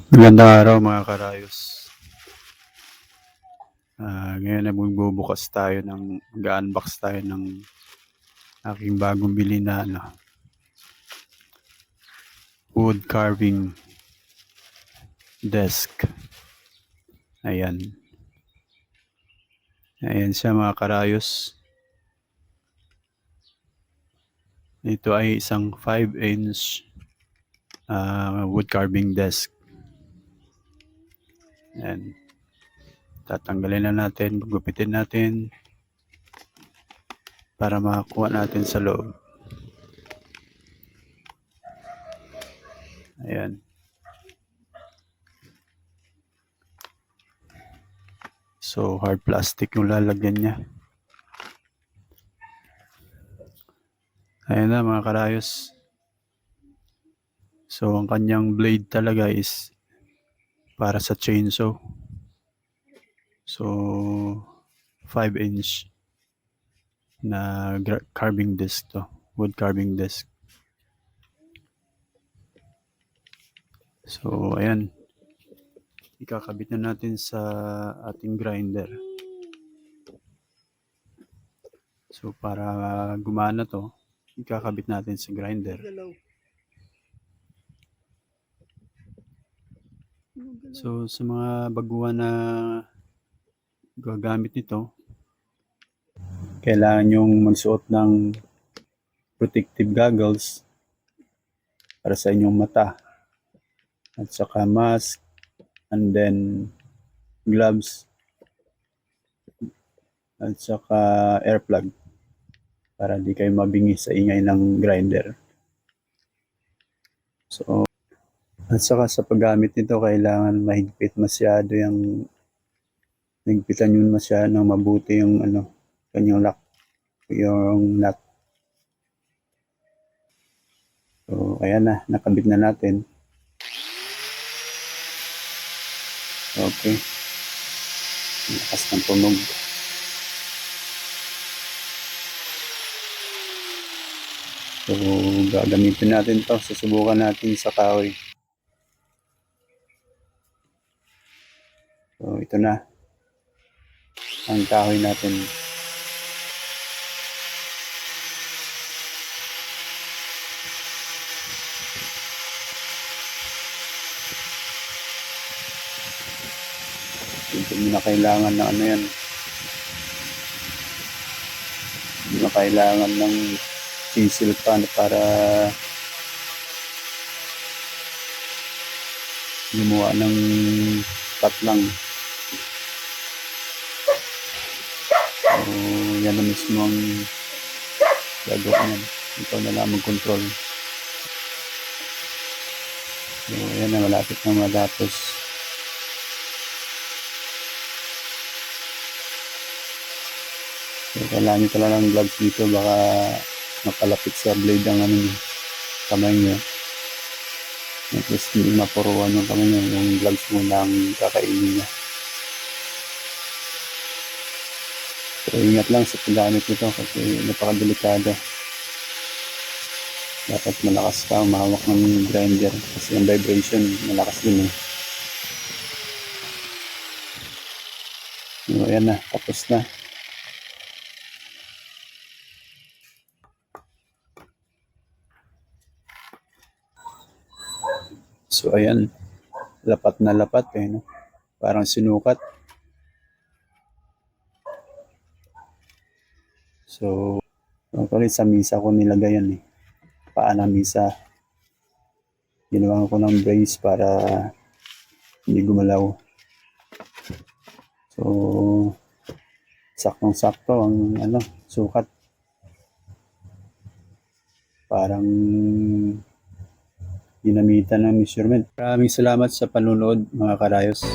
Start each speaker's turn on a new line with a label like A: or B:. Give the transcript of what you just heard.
A: Magandang araw mga karayos. Ngayon ay magbubukas tayo mag-unbox tayo ng aking bagong bili na wood carving desk. Ayan. Ayan siya mga karayos. Ito ay isang 5-inch wood carving desk. Ayan. Tatanggalin na natin, gupitin natin para makakuha natin sa loob. Ayan. So hard plastic yung lalagyan niya. Ayan na mga karayos. So ang kanyang blade talaga is para sa chainsaw. So 5-inch na carving disc to, wood carving disc. So ayan, ikakabit na natin sa ating grinder. So para gumana to, ikakabit natin sa grinder. So sa mga baguhan na gagamit nito, kailangan yung magsuot ng protective goggles para sa inyong mata, at saka mask, and then gloves, at saka air plug para di kayo mabingi sa ingay ng grinder. So at saka sa paggamit nito, kailangan mahigpit masyado higpitan yun masyado ng mabuti yung kanyang lock, yung nut. So ayan na, nakabit na natin. Okay, lakas ng tunog. So gagamitin natin to, susubukan natin sa kahoy. So ito na ang kahoy natin. Hindi na kailangan ng yan. Hindi na kailangan ng chisel pa para gumawa ng spot lang. So yan na mismo ang gagawin yan. Ikaw na lang mag-control. So yan na, malapit na matapos. So kailangan nyo talaga ng gloves dito, baka mapalapit sa blade ang kamay nyo. At least hindi mapuruan yung kamay nyo, yung gloves muna ang kakainin niya. So ingat lang sa paggamit nito kasi napakadelikado. Dapat malakas ka umawak ng grinder kasi ang vibration malakas din . So ayan na, tapos na. So ayan, lapat na lapat parang sinukat. So actually sa misa ko nilagay yan paa ng misa. Ginawa ko ng brace para hindi gumalaw. So saktong-sakto ang sukat. Parang ginamitan ng measurement. Maraming salamat sa panunood mga karayos.